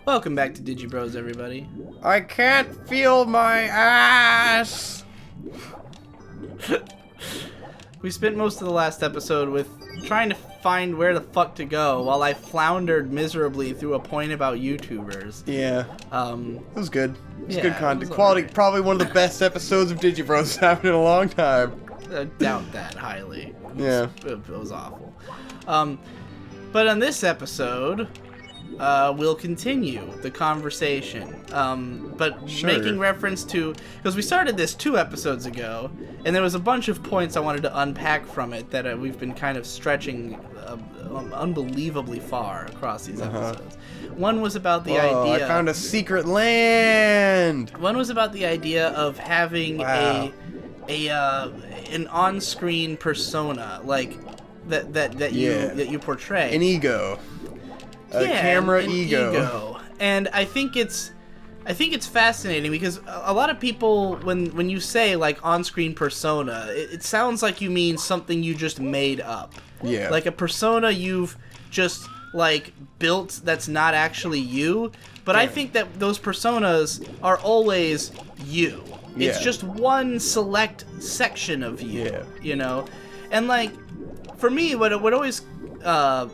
Welcome back to Digi Bros, everybody. I can't feel my ass. We spent most of the last episode with trying to find where the fuck to go while I floundered miserably through a point about YouTubers. Yeah. It was good. It was good content. Quality. Right. Probably one of the best episodes of Digi Bros happened in a long time. I doubt that highly. It was awful. But on this episode, we'll continue the conversation. But sure. Making reference to, because we started this 2 episodes ago, and there was a bunch of points I wanted to unpack from it that we've been kind of stretching unbelievably far across these episodes. One was about the idea. I found a secret land. One was about the idea of having an on-screen persona, like that you portray. An ego. Camera ego. And I think it's fascinating because a lot of people, when you say like on-screen persona, it sounds like you mean something you just made up. Yeah. Like a persona you've just like built that's not actually you. But I think that those personas are always you. Yeah. It's just one select section of you. Yeah. You know? And like, for me, what always I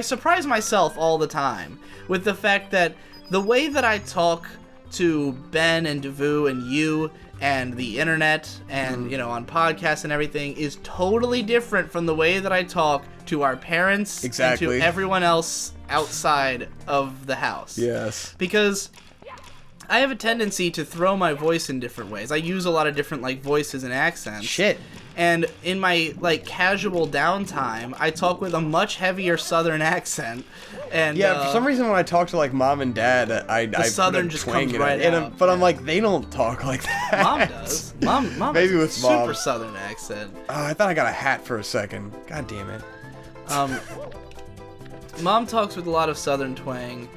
surprise myself all the time with the fact that the way that I talk to Ben and Devu and you and the internet and, you know, on podcasts and everything is totally different from the way that I talk to our parents and to everyone else outside of the house. Yes. Because I have a tendency to throw my voice in different ways. I use a lot of different, like, voices and accents. Shit. And in my, like, casual downtime, I talk with a much heavier Southern accent. And yeah, for some reason when I talk to, like, Mom and Dad, I Southern just comes right out. But I'm like, they don't talk like that. Mom does. Mom Maybe has with a super Mom. Southern accent. Oh, I thought I got a hat for a second. God damn it. Mom talks with a lot of Southern twang.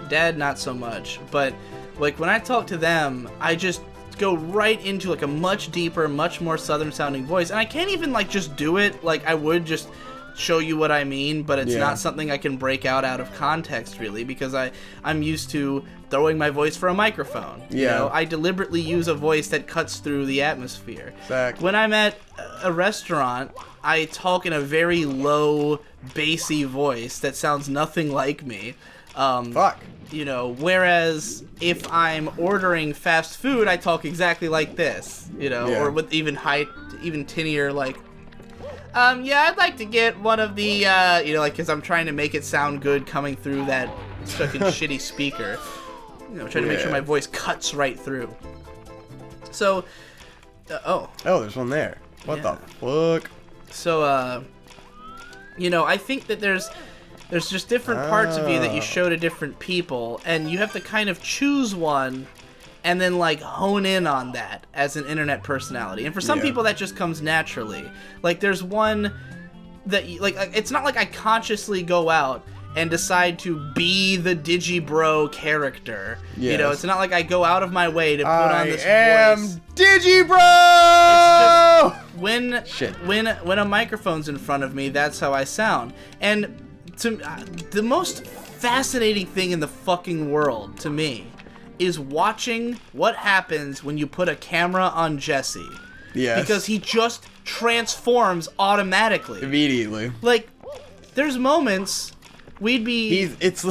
Dad, not so much. But, like, when I talk to them, I just go right into like a much deeper, much more Southern sounding voice, and I can't even like just do it like I would just show you what I mean, but it's not something I can break out of context really, because I'm used to throwing my voice for a microphone. You know, I deliberately use a voice that cuts through the atmosphere. Exactly. When I'm at a restaurant, I talk in a very low, bassy voice that sounds nothing like me. You know, whereas if I'm ordering fast food, I talk exactly like this, you know, or with even tinnier, like, I'd like to get one of the, you know, like, because I'm trying to make it sound good coming through that fucking shitty speaker, you know, trying to make sure my voice cuts right through. So, oh, there's one there. What the fuck? So, you know, I think that there's just different parts of you that you show to different people, and you have to kind of choose one and then, like, hone in on that as an internet personality. And for some people, that just comes naturally. Like, there's one that, like, it's not like I consciously go out and decide to be the Digibro character. Yes. You know, it's not like I go out of my way to put on this voice. I am Digibro! It's just when a microphone's in front of me, that's how I sound. And the most fascinating thing in the fucking world to me is watching what happens when you put a camera on Jesse. Yes. Because he just transforms automatically. Immediately. Like, there's moments we'd be... It's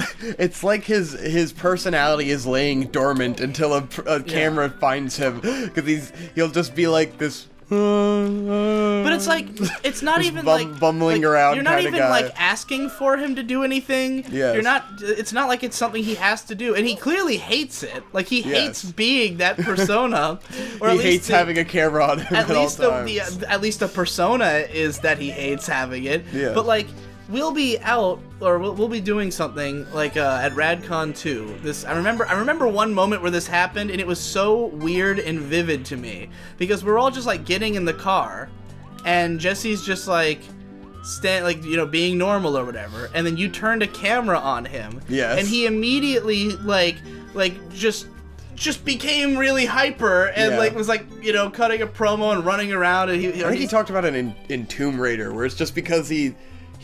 like his personality is laying dormant until a camera finds him. Because he'll just be like this... But it's like, it's not even like bumbling around. You're not even like asking for him to do anything. Yes. You're not. It's not like it's something he has to do, and he clearly hates it. Like he hates being that persona, or he hates having a camera on him. At least at least the persona is that he hates having it. Yeah. But like, we'll be out, or we'll be doing something like at RadCon 2. I remember one moment where this happened, and it was so weird and vivid to me because we're all just like getting in the car, and Jesse's just like being normal or whatever, and then you turned a camera on him, and he immediately like just became really hyper and was like, you know, cutting a promo and running around, and I think he talked about it in Tomb Raider, where it's just because he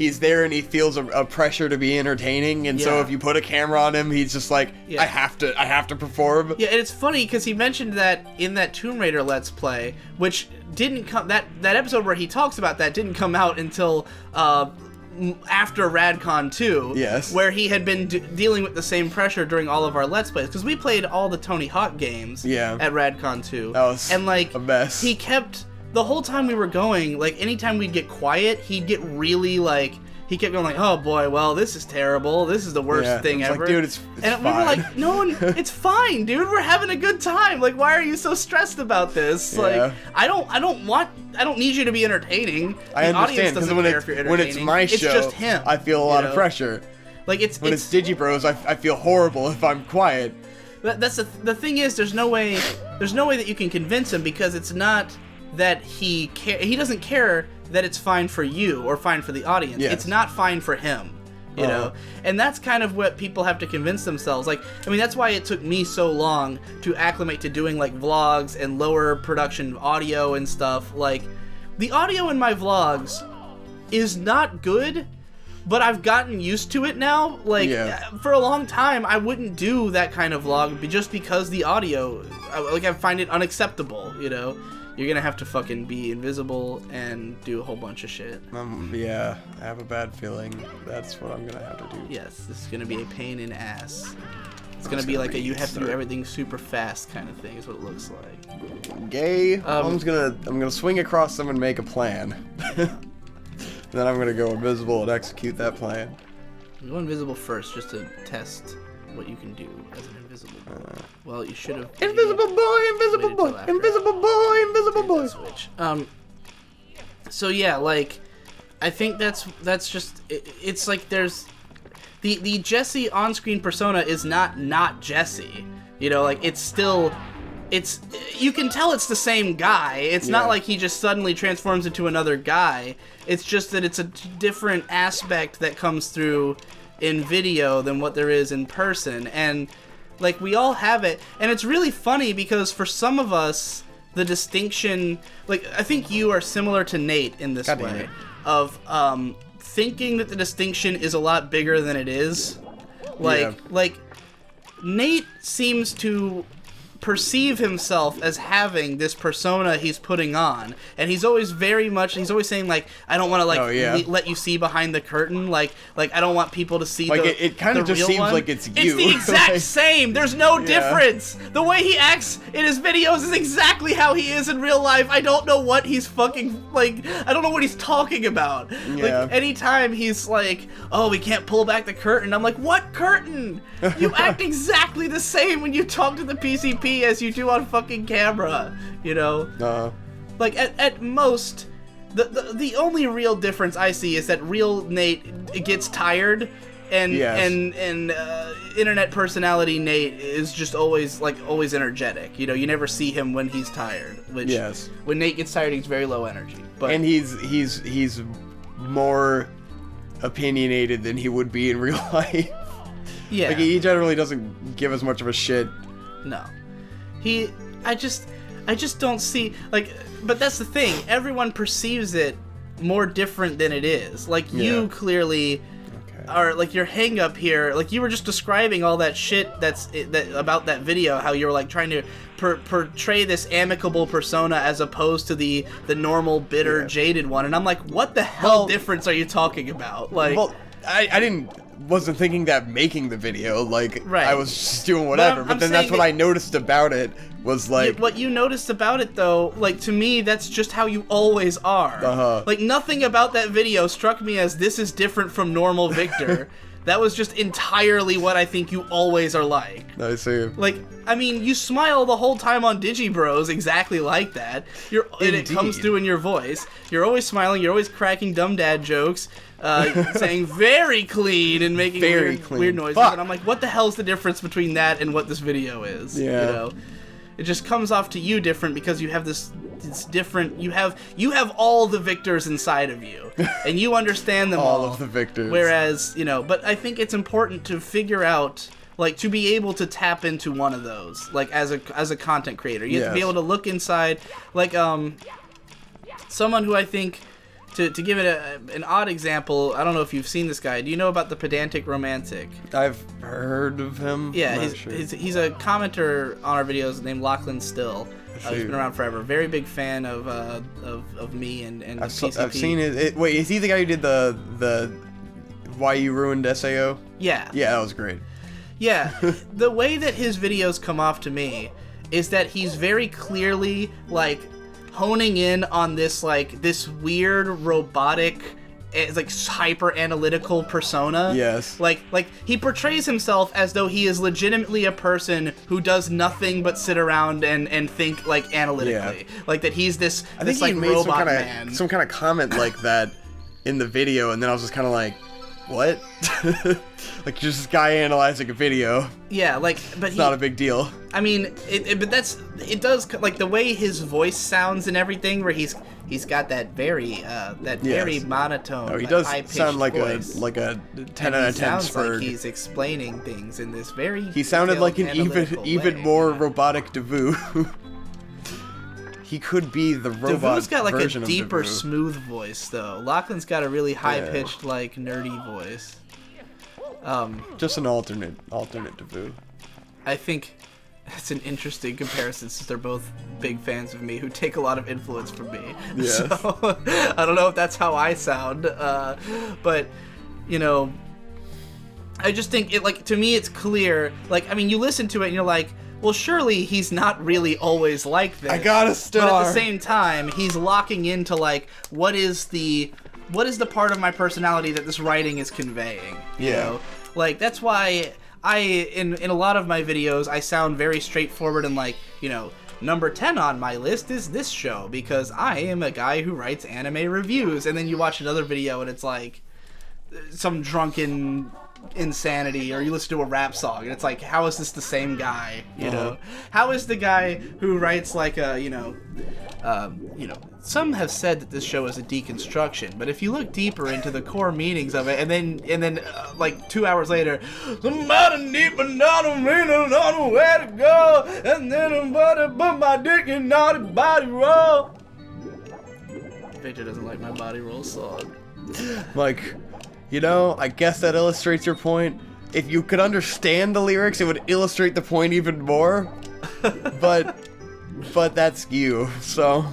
he's there and he feels a pressure to be entertaining, and so if you put a camera on him, he's just like, I have to perform. Yeah, and it's funny because he mentioned that in that Tomb Raider Let's Play, which didn't come, that episode where he talks about that didn't come out until after Radcon 2, where he had been dealing with the same pressure during all of our Let's Plays, because we played all the Tony Hawk games at Radcon 2. That was and like a mess. He kept, the whole time we were going, like anytime we'd get quiet, he'd get really like, he kept going like, oh boy, well, this is terrible. This is the worst thing ever. Like, dude, it's and fine. we were like, no, it's fine, dude. We're having a good time. Like, why are you so stressed about this? Like, I don't need you to be entertaining. I the audience understand, doesn't care if you're entertaining. when it's my show, it's just him. I feel a lot of pressure. Like when it's Digi Bros, I feel horrible if I'm quiet. That's the thing is, there's no way that you can convince him, because it's not that he doesn't care that it's fine for you or fine for the audience. It's not fine for him, you know? And that's kind of what people have to convince themselves. Like, I mean, that's why it took me so long to acclimate to doing, like, vlogs and lower production audio and stuff. Like, the audio in my vlogs is not good, but I've gotten used to it now. Like, for a long time, I wouldn't do that kind of vlog just because the audio, like, I find it unacceptable, you know? You're gonna have to fucking be invisible and do a whole bunch of shit. Yeah, I have a bad feeling that's what I'm gonna have to do. Yes, this is gonna be a pain in ass. It's gonna be like a you have to do everything super fast kind of thing is what it looks like. Gay. I'm gonna swing across them and make a plan. Then I'm gonna go invisible and execute that plan. Go invisible first, just to test what you can do as an invisible boy. Well, you should have. Invisible boy, invisible boy, invisible boy, invisible boy. Switch. So yeah, like, I think that's just it's like there's the Jesse on-screen persona is not Jesse. You know, like it's you can tell it's the same guy. It's not like he just suddenly transforms into another guy. It's just that it's a different aspect that comes through in video than what there is in person, and like we all have it, and it's really funny because for some of us the distinction, like I think you are similar to Nate in this way of thinking that the distinction is a lot bigger than it is. Like Nate seems to perceive himself as having this persona he's putting on, and he's always saying like, I don't want to let you see behind the curtain, like I don't want people to see like it kind of just seems like it's you. It's the exact same. There's no difference. The way he acts in his videos is exactly how he is in real life. I don't know what he's fucking like. I don't know what he's talking about. Like anytime he's like, oh, we can't pull back the curtain, I'm like, what curtain? You act exactly the same when you talk to the PCP as you do on fucking camera, you know? Like, at most, the only real difference I see is that real Nate gets tired, and internet personality Nate is just always energetic. You know, you never see him when he's tired. Which, when Nate gets tired, he's very low energy. But and he's more opinionated than he would be in real life. Yeah. Like, he generally doesn't give as much of a shit. No. I just don't see, like, but that's the thing, everyone perceives it more different than it is. Like, you clearly are, like, your hang up here, like, you were just describing all that shit about that video, how you're, like, trying to portray this amicable persona as opposed to the normal, bitter, jaded one, and I'm like, what the hell difference are you talking about? Like, well, I wasn't thinking that making the video, like, I was just doing whatever, but then that's what I noticed about it, was like... What you noticed about it, though, like, to me, that's just how you always are. Like, nothing about that video struck me as, this is different from normal Victor. That was just entirely what I think you always are like. I see. Like, I mean, you smile the whole time on Digi Bros exactly like that. And it comes through in your voice. You're always smiling, you're always cracking dumb dad jokes, saying very clean and making weird noises. And I'm like, what the hell's the difference between that and what this video is? You know? It just comes off to you different because you have this different, you have all the Victors inside of you, and you understand them all. All of the Victors. Whereas, you know, but I think it's important to figure out, like, to be able to tap into one of those, like, as a content creator. You have to be able to look inside, like, someone who I think to give it an odd example, I don't know if you've seen this guy. Do you know about the Pedantic Romantic? I've heard of him. Yeah, he's a commenter on our videos named Lachlan Still. He's been around forever. Very big fan of me and PCP. I've seen it. Wait, is he the guy who did the Why You Ruined SAO? Yeah. Yeah, that was great. Yeah, the way that his videos come off to me is that he's very clearly, like, honing in on this, like, this weird robotic, it's like hyper analytical persona. Yes. Like he portrays himself as though he is legitimately a person who does nothing but sit around and think like analytically. Yeah. Like that he's this I think like he made robot some kind of comment like that in the video, and then I was just kind of like, what? Like just this guy analyzing a video. Yeah, like, but it's not a big deal. I mean, but it does, like, the way his voice sounds and everything, where he's got that very very monotone. Oh, he does sound like voice. a 10 out of 10 sounds Spurg. like he's explaining things in this very. He sounded like an even more robotic Devu. He could be the robot Devu's got like version a deeper, of Devu. smooth voice though. Lachlan's got a really high-pitched, like nerdy voice. Just an alternate Devu. I think it's an interesting comparison since they're both big fans of me who take a lot of influence from me. Yes. So I don't know if that's how I sound, but you know, I just think it, like, to me it's clear. Like, I mean, you listen to it and you're like, well, surely he's not really always like this. I got a star. But at the same time, he's locking into, like, what is the part of my personality that this writing is conveying? You know? Like, that's why in a lot of my videos, I sound very straightforward and, like, you know, number 10 on my list is this show because I am a guy who writes anime reviews. And then you watch another video and it's like some drunken insanity, or you listen to a rap song and it's like, how is this the same guy? You know, how is the guy who writes like a, you know, some have said that this show is a deconstruction, but if you look deeper into the core meanings of it, and then like 2 hours later, somebody need banana, I don't know where to go, and then I'm gonna put my dick in naughty body roll. Victor doesn't like my body roll song. Like, you know, I guess that illustrates your point. If you could understand the lyrics, it would illustrate the point even more. But that's you. So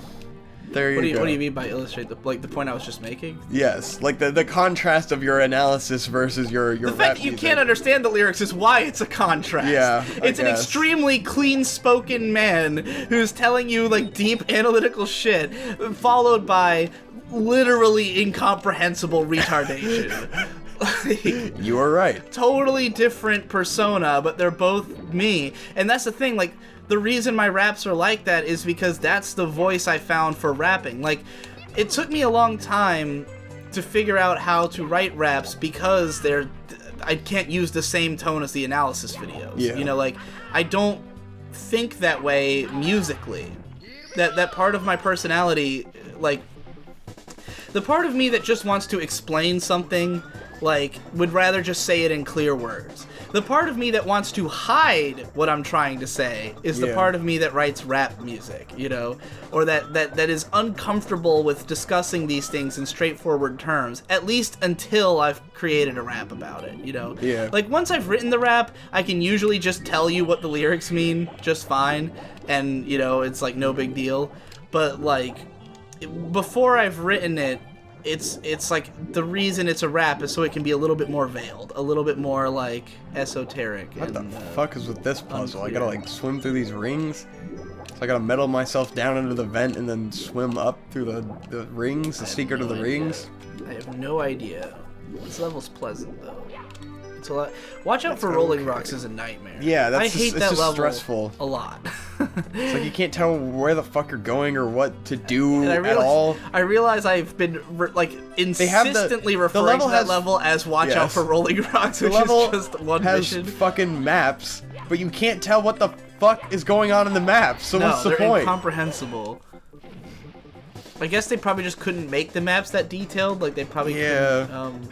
there you go. What do you mean by illustrate the point I was just making? Yes, like the contrast of your analysis versus your the fact that you can't understand the lyrics is why it's a contrast. Yeah, it's an extremely clean-spoken man who's telling you like deep analytical shit, followed by literally incomprehensible retardation. Like, you are right. Totally different persona, but they're both me. And that's the thing, like, the reason my raps are like that is because that's the voice I found for rapping. Like, it took me a long time to figure out how to write raps because I can't use the same tone as the analysis videos. Yeah. You know, like, I don't think that way musically. That part of my personality, like, the part of me that just wants to explain something, like, would rather just say it in clear words. The part of me that wants to hide what I'm trying to say is the part of me that writes rap music, you know? Or that is uncomfortable with discussing these things in straightforward terms, at least until I've created a rap about it, you know? Yeah. Like, once I've written the rap, I can usually just tell you what the lyrics mean just fine, and, you know, it's, like, no big deal. But, like, before I've written it, it's like the reason it's a rap is so it can be a little bit more veiled, a little bit more like esoteric. What the fuck is with this puzzle? Unclear. I gotta like swim through these rings. So I gotta metal myself down into the vent and then swim up through the rings, the secret of the rings. I have no idea. This level's pleasant though. It's a lot. Watch out for rolling rocks is a nightmare. Yeah, I hate that level stressful. A lot. It's like you can't tell where the fuck you're going or what to do at all. I realize I've been insistently referring to that level as watch out for rolling rocks, which is just one mission. Has fucking maps, but you can't tell what the fuck is going on in the maps. So what's the point? They're incomprehensible. I guess they probably just couldn't make the maps that detailed. Like they probably couldn't.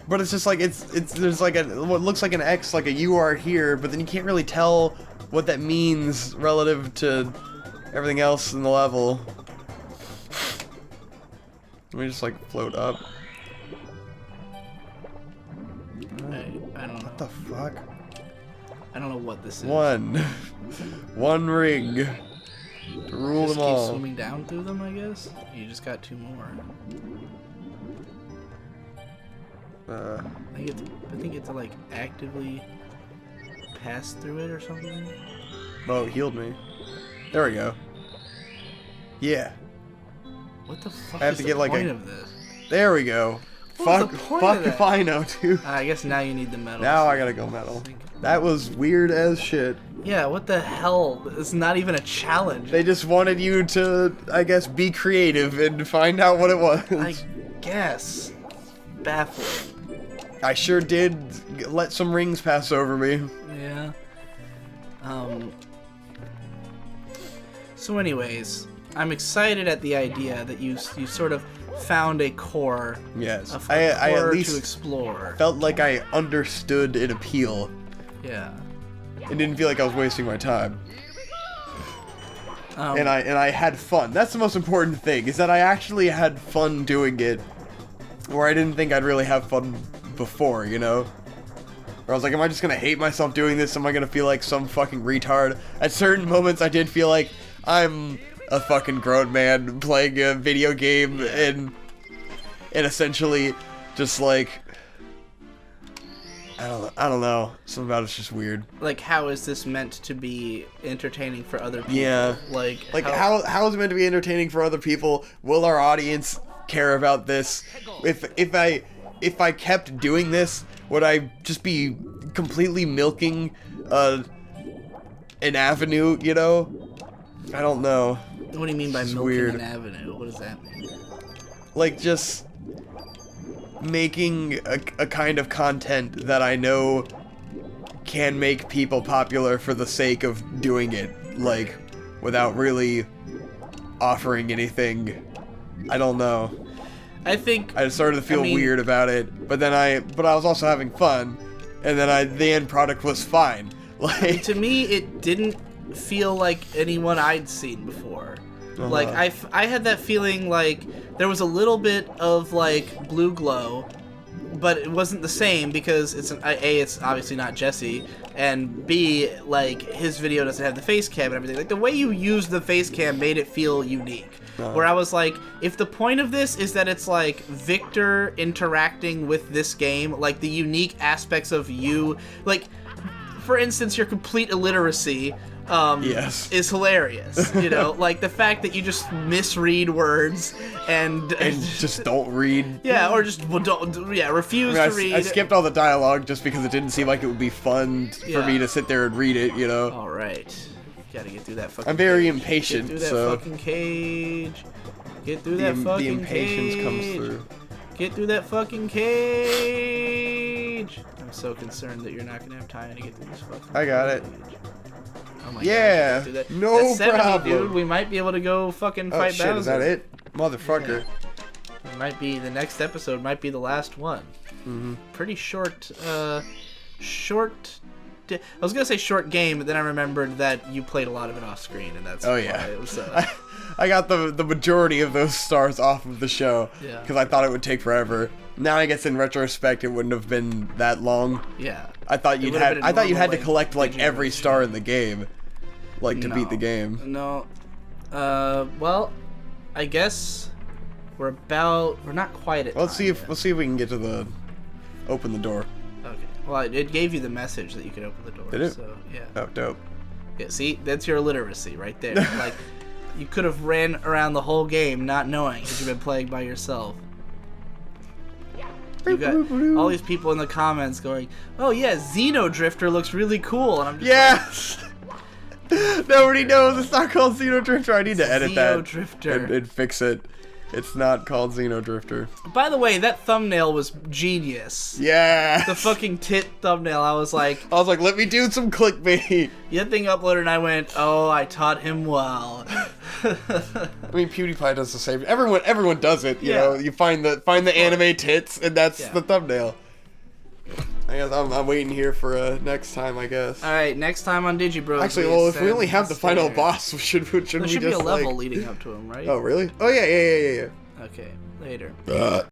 But it's just like there's like what looks like an X, like a you are here, but then you can't really tell what that means relative to everything else in the level. Let me just, like, float up. I don't know. What the fuck? I don't know what this is. One ring. To rule Just them all. keep swimming down through them, I guess? You just got 2 more. I think it's to, like, actively pass through it or something. Oh, it healed me. There we go. Yeah. What the fuck I have is to the get, like, point of this? There we go. What was the point of that? If I know, dude. I guess now you need the metal. Now I gotta go metal. That was weird as shit. Yeah, what the hell? It's not even a challenge. They just wanted you to, I guess, be creative and find out what it was. I guess. Baffling. I sure did let some rings pass over me. Yeah. So anyways, I'm excited at the idea that you sort of found a core. Yes. I at least to explore. Felt like I understood an appeal. Yeah. It didn't feel like I was wasting my time. And I had fun. That's the most important thing, is that I actually had fun doing it, where I didn't think I'd really have fun before, you know? Where I was like, am I just gonna hate myself doing this? Am I gonna feel like some fucking retard? At certain moments I did feel like I'm a fucking grown man playing a video game and essentially just like, I don't know. Something about it's just weird. Like, how is this meant to be entertaining for other people? Yeah. Like how is it meant to be entertaining for other people? Will our audience care about this? If I kept doing this, would I just be completely milking an avenue, you know? I don't know. What do you mean by It's milking weird. an avenue? What does that mean? Like, just making a kind of content that I know can make people popular for the sake of doing it, like, without really offering anything. I don't know. I think I started to feel weird about it, but I was also having fun, and then the end product was fine. Like, to me, it didn't feel like anyone I'd seen before. Like, I had that feeling like there was a little bit of, like, blue glow, but it wasn't the same because it's obviously not Jesse, and B, like, his video doesn't have the face cam and everything. Like, the way you used the face cam made it feel unique. Where I was like, if the point of this is that it's, like, Victor interacting with this game, like, the unique aspects of you, like, for instance, your complete illiteracy yes, is hilarious. You know, like the fact that you just misread words and just don't read. Yeah, or just refuse to read. I skipped all the dialogue just because it didn't seem like it would be fun for me to sit there and read it. You know. All right, gotta get through that fucking. I'm very cage. impatient. Get through that fucking cage. Get through that fucking the impatience cage. comes through. Get through that fucking cage. I'm so concerned that you're not gonna have time to get through this fucking. I got it. Oh my yeah, God, that. no That's 70, problem. Dude, we might be able to go fucking fight shit, Bowser. Is that it? Motherfucker. Yeah. It might be, the next episode might be the last one. Mm-hmm. Pretty short, I was gonna say short game, but then I remembered that you played a lot of it off screen, and that's why it was, I got the majority of those stars off of the show because I thought it would take forever. Now I guess in retrospect it wouldn't have been that long. Yeah. I thought you had to collect like every star in the game, like to beat the game. No. Well, I guess we're not quite at. Let's see if we can get to open the door. Okay. Well, it gave you the message that you could open the door. Did it? So yeah. Oh, dope. Yeah. See, that's your illiteracy right there. Like, you could have ran around the whole game not knowing because you've been playing by yourself. You got all these people in the comments going, "Oh yeah, Xeno Drifter looks really cool," and I'm just yes. Nobody knows it's not called Xeno Drifter. I need to edit that Drifter. And fix it. It's not called Xeno Drifter. By the way, that thumbnail was genius. Yeah. The fucking tit thumbnail. I was like, let me do some clickbait. That thing uploaded, and I went, "Oh, I taught him well." I mean, PewDiePie does the same. Everyone does it. You know, you find the anime tits, and that's the thumbnail. I guess I'm waiting here for next time. I guess. All right, next time on Digi Bros. Actually, well, if we only have the final boss, should we there just should be a level like... leading up to him, right? Oh, really? Oh yeah. Okay. Later.